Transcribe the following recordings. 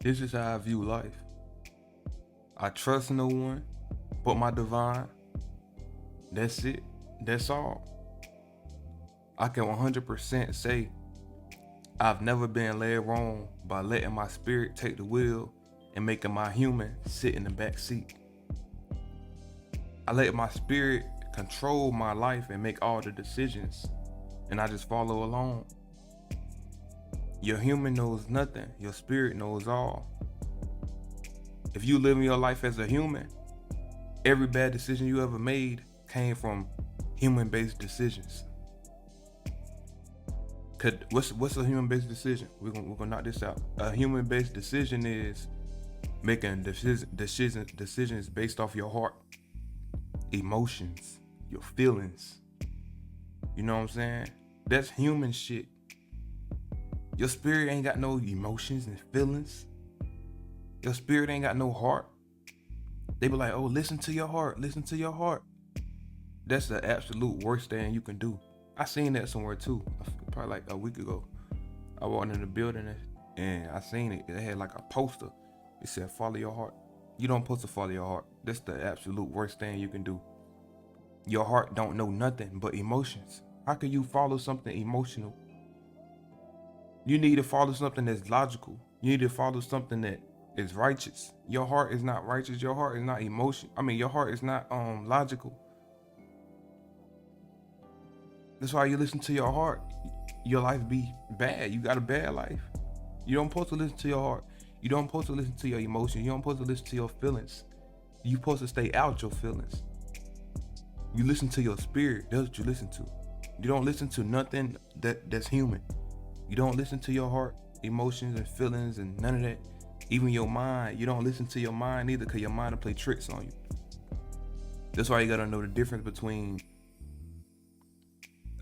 This is how I view life. I trust no one but my divine. That's it. That's all. I can 100% say I've never been led wrong by letting my spirit take the wheel and making my human sit in the back seat. I let my spirit control my life and make all the decisions, and I just follow along. Your human knows nothing, your spirit knows all. If you live in your life as a human, every bad decision you ever made came from human-based decisions. What's a human-based decision? We're gonna knock this out. A human-based decision is making decisions based off your heart, emotions, your feelings. You know what I'm saying? That's human shit. Your spirit ain't got no emotions and feelings. Your spirit ain't got no heart. They be like, oh, listen to your heart, listen to your heart. That's the absolute worst thing you can do. I seen that somewhere too, probably like a week ago. I walked in the building and I seen it. It had like a poster. It said, follow your heart. You don't supposed to follow your heart. That's the absolute worst thing you can do. Your heart don't know nothing but emotions. How can you follow something emotional? You need to follow something that's logical. You need to follow something that is righteous. Your heart is not righteous. Your heart is not emotion. Your heart is not logical. That's why you listen to your heart. Your life be bad. You got a bad life. You don't supposed to listen to your heart. You don't supposed to listen to your emotions. You don't supposed to listen to your feelings. You supposed to stay out your feelings. You listen to your spirit. That's what you listen to. You don't listen to nothing that's human. You don't listen to your heart, emotions and feelings and none of that. Even your mind, you don't listen to your mind either, because your mind will play tricks on you. That's why you gotta know the difference between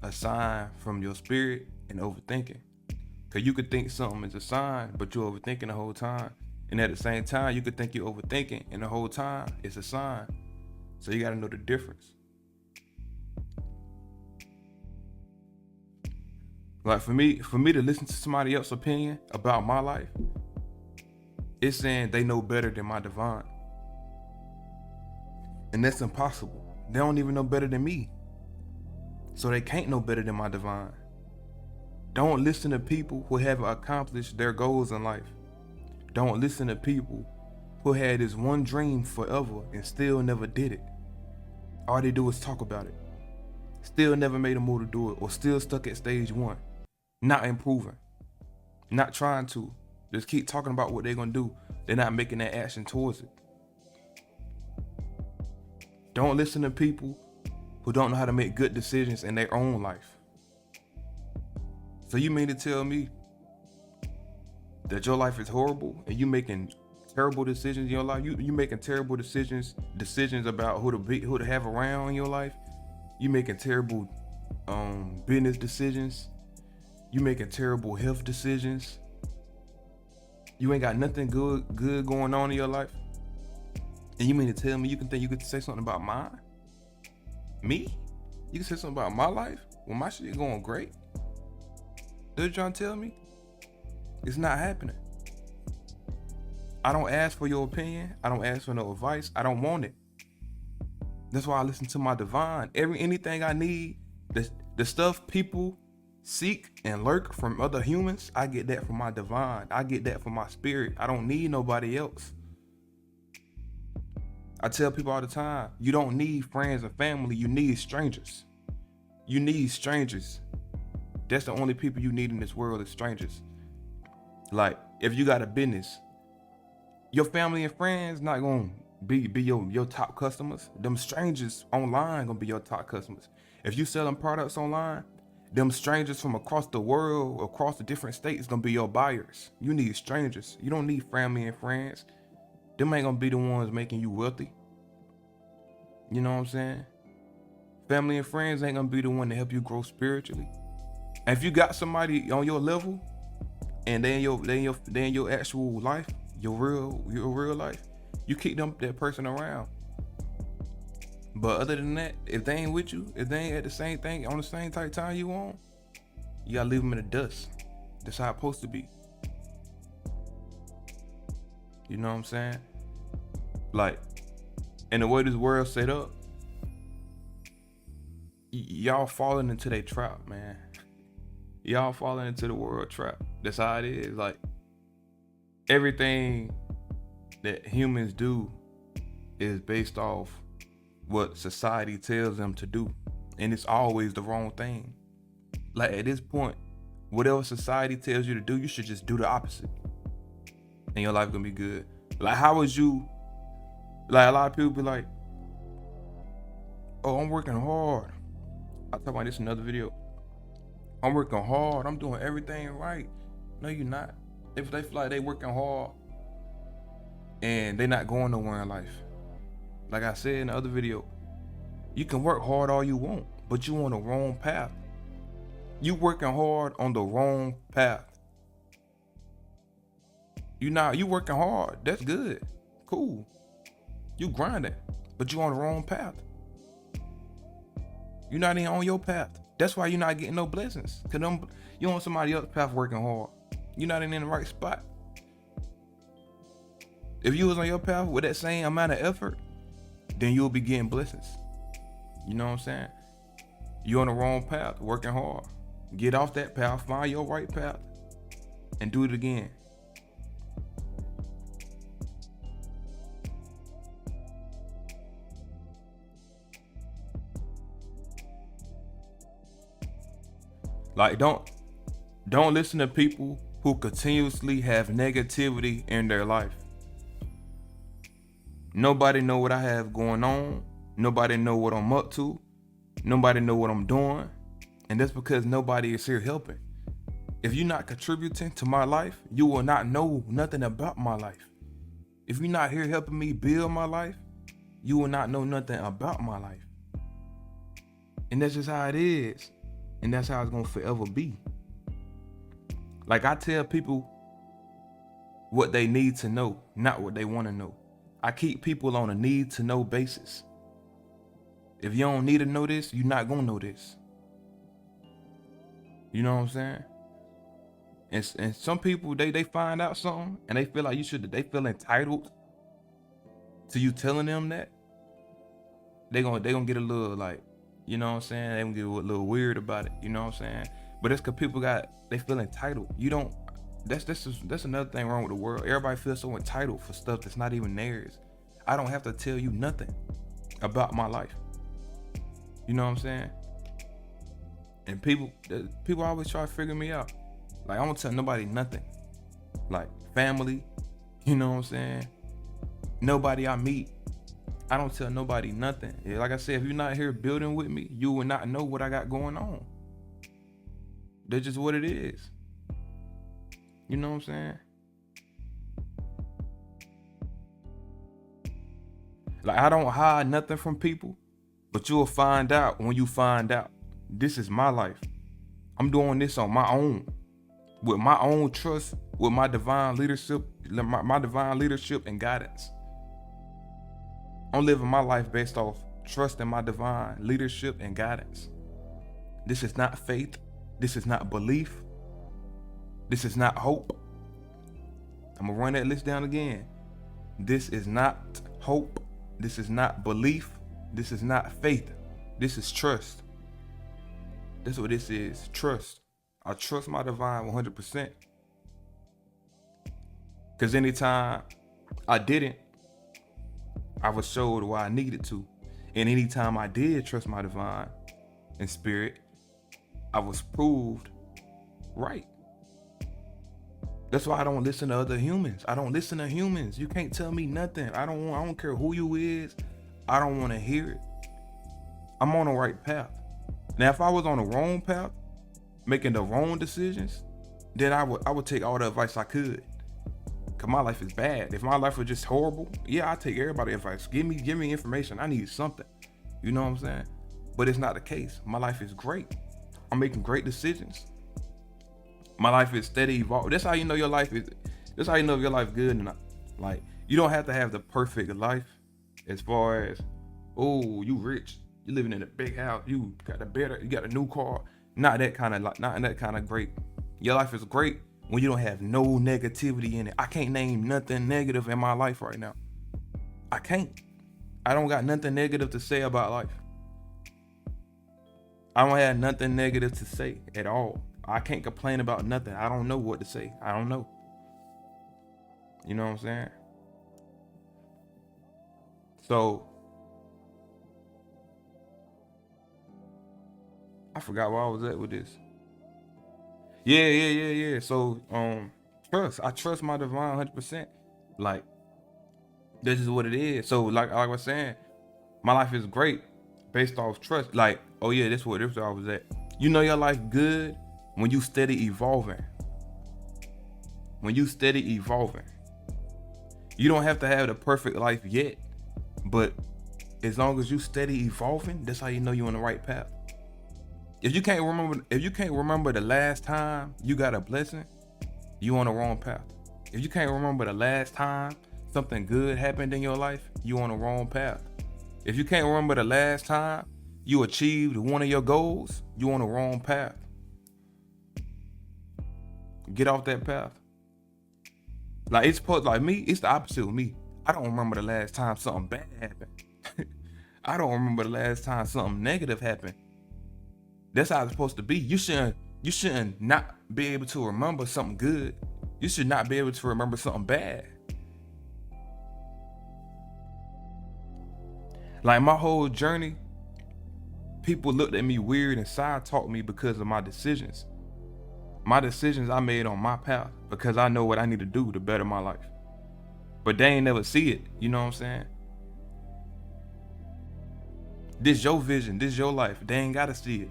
a sign from your spirit and overthinking. Cause you could think something is a sign, but you're overthinking the whole time. And at the same time, you could think you're overthinking and the whole time it's a sign. So you gotta know the difference. Like for me to listen to somebody else's opinion about my life, it's saying they know better than my divine. And that's impossible. They don't even know better than me. So they can't know better than my divine. Don't listen to people who haven't accomplished their goals in life. Don't listen to people who had this one dream forever and still never did it. All they do is talk about it. Still never made a move to do it, or still stuck at stage one. Not improving. Not trying to. Just keep talking about what they're gonna do. They're not making that action towards it. Don't listen to people who don't know how to make good decisions in their own life. So you mean to tell me that your life is horrible and you making terrible decisions in your life? You making terrible decisions about who to have around in your life? You making terrible business decisions? You making terrible health decisions? You ain't got nothing good going on in your life? And you mean to tell me you could say something about mine? Me? You can say something about my life when my shit going great? That's what you trying to tell me? It's not happening. I don't ask for your opinion. I don't ask for no advice. I don't want it. That's why I listen to my divine. Anything I need, the stuff people seek and lurk from other humans, I get that from my divine. I get that from my spirit. I don't need nobody else. I tell people all the time, you don't need friends and family, you need strangers. You need strangers. That's the only people you need in this world is strangers. Like, if you got a business, your family and friends not gonna be your top customers. Them strangers online gonna be your top customers. If you selling products online, them strangers from across the world, across the different states gonna be your buyers. You need strangers. You don't need family and friends. Them ain't gonna be the ones making you wealthy. You know what I'm saying? Family and friends ain't gonna be the one to help you grow spiritually. And if you got somebody on your level and they in your actual life, your real life, you keep that person around. But other than that, if they ain't with you, if they ain't at the same thing on the same type time you on, you gotta leave them in the dust. That's how it's supposed to be. You know what I'm saying? Like, and the way this world set up, y'all falling into that trap, man. Y'all falling into the world trap. That's how it is. Like, everything that humans do is based off what society tells them to do. And it's always the wrong thing. Like, at this point, whatever society tells you to do, you should just do the opposite. And your life gonna be good. Like, how would you, like, a lot of people be like, oh, I'm working hard. I'll talk about this in another video. I'm working hard. I'm doing everything right. No, you're not. If they feel like they working hard and they not going nowhere in life. Like I said in the other video, you can work hard all you want, but you on the wrong path. You working hard on the wrong path. You working hard. That's good. Cool. You grinding, but you on the wrong path. You're not even on your path. That's why you're not getting no blessings. Cause you on somebody else's path working hard. You're not in the right spot. If you was on your path with that same amount of effort, then you'll be getting blessings. You know what I'm saying? You're on the wrong path, working hard. Get off that path, find your right path, and do it again. Like, don't listen to people who continuously have negativity in their life. Nobody know what I have going on. Nobody know what I'm up to. Nobody know what I'm doing. And that's because nobody is here helping. If you're not contributing to my life, you will not know nothing about my life. If you're not here helping me build my life, you will not know nothing about my life. And that's just how it is. And that's how it's gonna forever be. Like, I tell people what they need to know, not what they want to know. I keep people on a need to know basis. If you don't need to know this, you're not gonna know this. You know what I'm saying? And some people, they find out something and they feel like they feel entitled to you telling them that. They gonna get a little, like, you know what I'm saying? They gonna get a little weird about it, you know what I'm saying? But it's cause people they feel entitled. You don't, that's another thing wrong with the world. Everybody feels so entitled for stuff that's not even theirs. I don't have to tell you nothing about my life. You know what I'm saying? And people always try to figure me out. Like, I don't tell nobody nothing. Like, family, you know what I'm saying? Nobody I meet, I don't tell nobody nothing. Yeah, like I said, if you're not here building with me, you will not know what I got going on. That's just what it is. You know what I'm saying? Like, I don't hide nothing from people, but you'll find out when you find out. This is my life. I'm doing this on my own, with my own trust, with my divine leadership, my divine leadership and guidance. I'm living my life based off trust in my divine leadership and guidance. This is not faith. This is not belief. This is not hope. I'm gonna run that list down again. This is not hope. This is not belief. This is not faith. This is trust. That's what this is. Trust. I trust my divine 100%. Because anytime I didn't, I was showed why I needed to. And anytime I did trust my divine and spirit, I was proved right. That's why I don't listen to other humans. I don't listen to humans. You can't tell me nothing. I don't care who you is. I don't want to hear it. I'm on the right path. Now, if I was on the wrong path, making the wrong decisions, then I would take all the advice I could. Cause my life is bad. If my life was just horrible, yeah, I take everybody's advice. Give me information. I need something. You know what I'm saying? But it's not the case. My life is great. I'm making great decisions. My life is steady evolving. That's how you know your life is. That's how you know if your life good or not. Like, you don't have to have the perfect life as far as, oh, you rich, you living in a big house, you got a new car. Not that kind of great. Your life is great, when you don't have no negativity in it. I can't name nothing negative in my life right now. I can't. I don't got nothing negative to say about life. I don't have nothing negative to say at all. I can't complain about nothing. I don't know what to say. I don't know. You know what I'm saying? So I forgot where I was at with this. Yeah. So trust. I trust my divine 100%. Like, this is what it is. So like I was saying, my life is great based off trust. Like, oh yeah, this where I was at. You know your life good when you steady evolving. When you steady evolving. You don't have to have the perfect life yet, but as long as you steady evolving, that's how you know you're on the right path. If you can't remember the last time you got a blessing, you on the wrong path. If you can't remember the last time something good happened in your life, you on the wrong path. If you can't remember the last time you achieved one of your goals, you on the wrong path. Get off that path. Like, it's supposed, like me, it's the opposite with me. I don't remember the last time something bad happened. I don't remember the last time something negative happened. That's how it's supposed to be. You shouldn't not be able to remember something good. You should not be able to remember something bad. Like, my whole journey, people looked at me weird and side talked me because of my decisions. My decisions I made on my path because I know what I need to do to better my life. But they ain't never see it, you know what I'm saying? This your vision, this your life. They ain't gotta see it.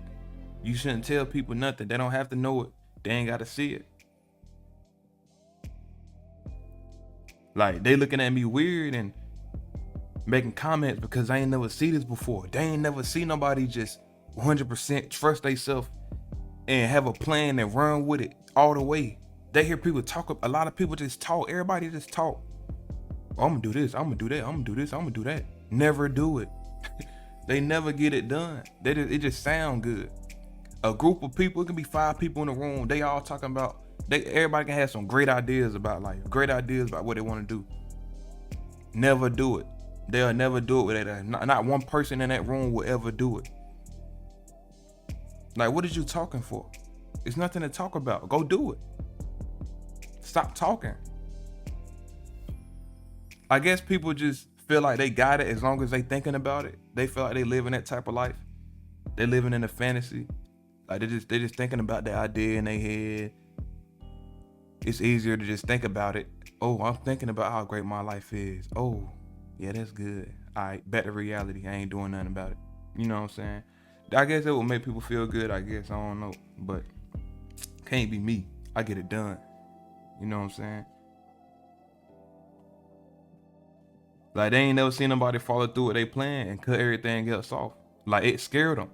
You shouldn't tell people nothing. They don't have to know it. They ain't gotta see it. Like, they looking at me weird and making comments because I ain't never see this before. They ain't never see nobody just 100% trust themselves and have a plan and run with it all the way. They hear people talk. A lot of people just talk. Everybody just talk. Oh, I'm gonna do this. I'm gonna do that. I'm gonna do this. I'm gonna do that. Never do it. They never get it done. It just sound good. A group of people, it can be 5 people in the room. They all talking about. Everybody can have some great ideas about life. Great ideas about what they want to do. Never do it. They'll never do it with that. Not one person in that room will ever do it. Like, what is you talking for? It's nothing to talk about. Go do it. Stop talking. I guess people just feel like they got it as long as they thinking about it. They feel like they living that type of life. They living in a fantasy. Like, they just thinking about the idea in their head. It's easier to just think about it. Oh, I'm thinking about how great my life is. Oh, yeah, that's good. All right, back to reality. I ain't doing nothing about it. You know what I'm saying? I guess it will make people feel good, I guess. I don't know. But can't be me. I get it done. You know what I'm saying? Like, they ain't never seen nobody follow through with their plan and cut everything else off. Like, it scared them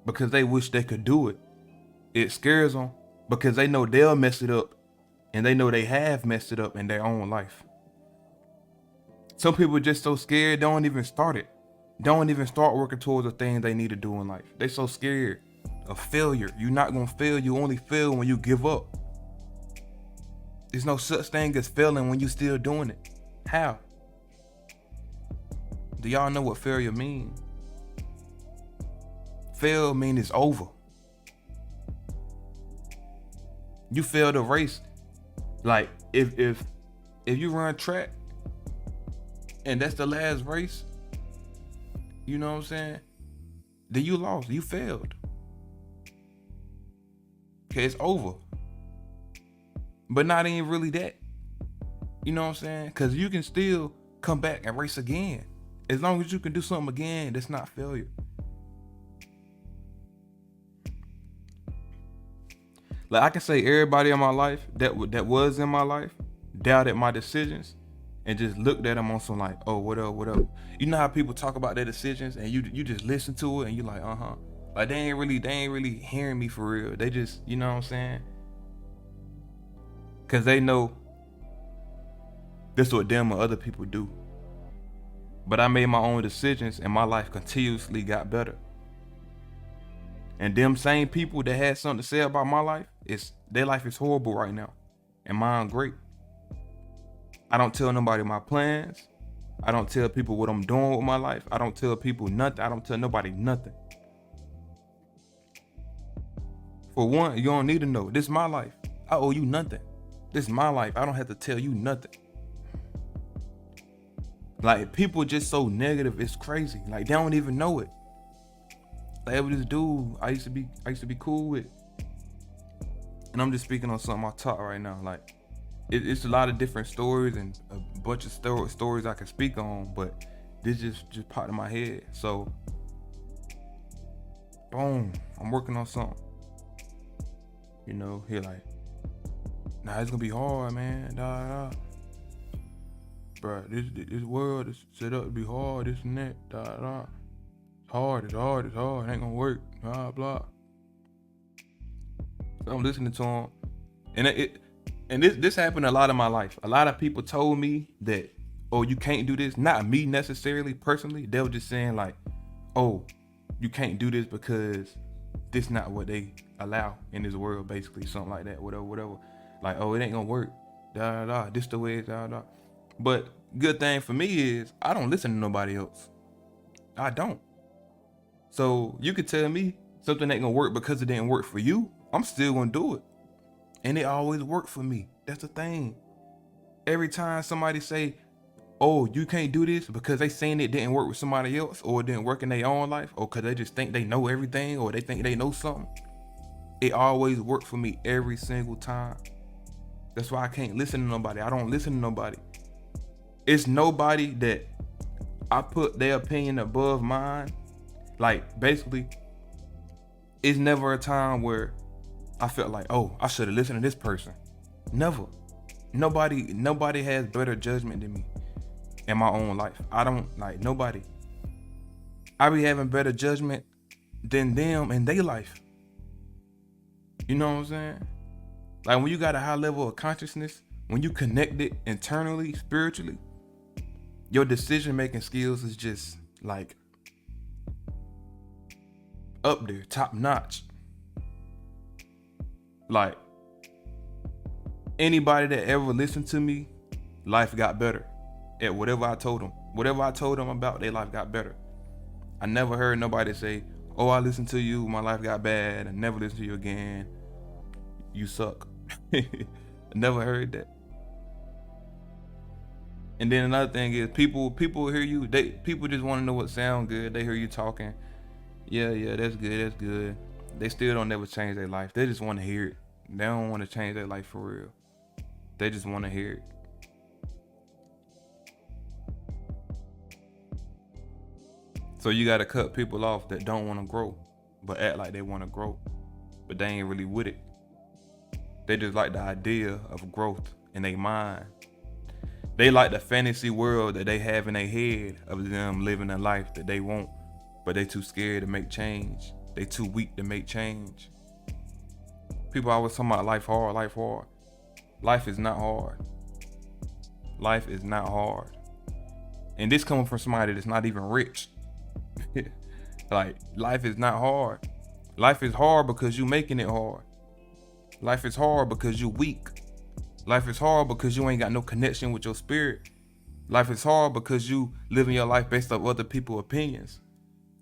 because they wish they could do it. It scares them because they know they'll mess it up and they know they have messed it up in their own life. Some people are just so scared, don't even start it. Don't even start working towards the things they need to do in life. They so scared of failure. You're not gonna fail. You only fail when you give up. There's no such thing as failing when you still doing it. How? Do y'all know what failure mean? Fail mean it's over. You failed a race. Like, if you run track and that's the last race, you know what I'm saying? Then you lost. You failed. Okay, it's over. But not even really that. You know what I'm saying? Because you can still come back and race again. As long as you can do something again, that's not failure. Like, I can say everybody in my life that was in my life doubted my decisions and just looked at them on some like, oh, what up? You know how people talk about their decisions and you just listen to it and you like, like they ain't really hearing me for real. They just, you know what I'm saying? Cause they know this what them or other people do. But I made my own decisions and my life continuously got better. And them same people that had something to say about my life, their life is horrible right now. and mine great. I don't tell nobody my plans. I don't tell people what I'm doing with my life. I don't tell people nothing. I don't tell nobody nothing. For one, you don't need to know. This is my life. I owe you nothing. This is my life. I don't have to tell you nothing. Like, people just so negative, it's crazy. Like, they don't even know it. Like, it was this dude I used to be cool with. And I'm just speaking on something I taught right now. Like, it's a lot of different stories and a bunch of stories I can speak on, but this just popped in my head. So, boom, I'm working on something. You know, he like, nah, it's gonna be hard, man. Bruh, this world is set up to be hard, this and that, It's hard, it ain't gonna work, blah, blah. So I'm listening to him, and this happened a lot in my life. A lot of people told me that, oh, you can't do this. Not me necessarily, personally. They were just saying like, oh, you can't do this because this not what they allow in this world, basically, something like that, whatever. Like, oh, it ain't gonna work, this the way it's, But good thing for me is I don't listen to nobody else. I don't. So you could tell me something ain't gonna work because it didn't work for you. I'm still gonna do it. And it always worked for me. That's the thing. Every time somebody say, oh, you can't do this because they saying it didn't work with somebody else, or it didn't work in their own life, or because they just think they know everything, or they think they know something, it always worked for me every single time. That's why I can't listen to nobody. I don't listen to nobody. It's nobody that I put their opinion above mine. Like, basically, it's never a time where I felt like, oh, I should have listened to this person. Never. Nobody has better judgment than me in my own life. I don't, like, nobody. I be having better judgment than them in their life. You know what I'm saying? Like, when you got a high level of consciousness, when you connected internally, spiritually, your decision-making skills is just, like, up there, top notch. Like, anybody that ever listened to me, life got better at whatever I told them. Whatever I told them about, their life got better. I never heard nobody say, oh, I listened to you, my life got bad, I never listen to you again, you suck. I never heard that. And then another thing is, people hear you, people just want to know what sound good. They hear you talking, yeah, that's good. They still don't never change their life. They just want to hear it. They don't want to change their life for real. They just want to hear it. So you got to cut people off that don't want to grow, but act like they want to grow, but they ain't really with it. They just like the idea of growth in their mind. They like the fantasy world that they have in their head of them living a life that they want, but they too scared to make change. They too weak to make change. People always talking about life hard. Life is not hard. Life is not hard. And this coming from somebody that's not even rich. Like, life is not hard. Life is hard because you making it hard. Life is hard because you weak. Life is hard because you ain't got no connection with your spirit. Life is hard because you living your life based off other people's opinions.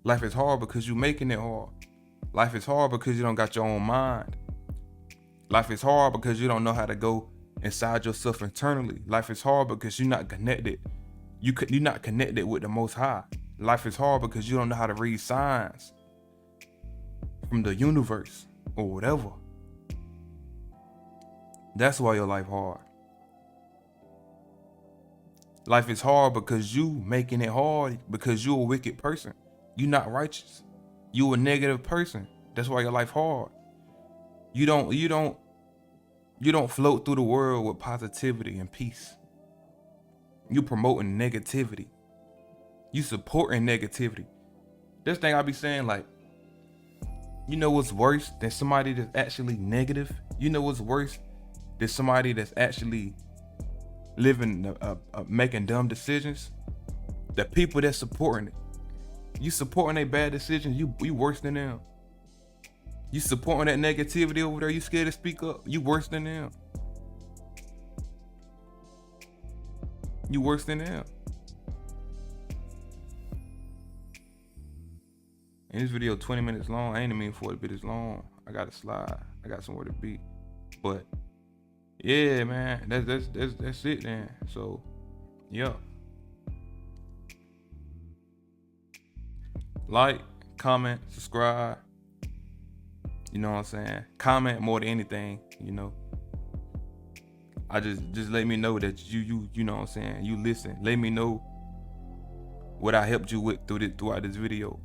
Life is hard because you making it hard. Life is hard because you don't got your own mind. Life is hard because you don't know how to go inside yourself internally. Life is hard because you're not connected. You're not connected with the Most High. Life is hard because you don't know how to read signs from the universe or whatever. That's why your life hard. Life is hard because you making it hard because you a wicked person. You not righteous. You a negative person. That's why your life hard. You don't float through the world with positivity and peace. You promoting negativity. You supporting negativity. This thing I be saying, like, you know what's worse than somebody that's actually negative? You know what's worse than somebody that's actually living, making dumb decisions? The people that's supporting it. You supporting their bad decisions, you worse than them. You supporting that negativity over there, you scared to speak up, you worse than them. You worse than them. And this video 20 minutes long. I ain't mean for it to be this long. I got to slide. I got somewhere to be. But yeah, man, that's it then. So yeah. Like, comment, subscribe. You know what I'm saying? Comment more than anything, you know. I just let me know that you know what I'm saying, you listen. Let me know what I helped you with throughout this video.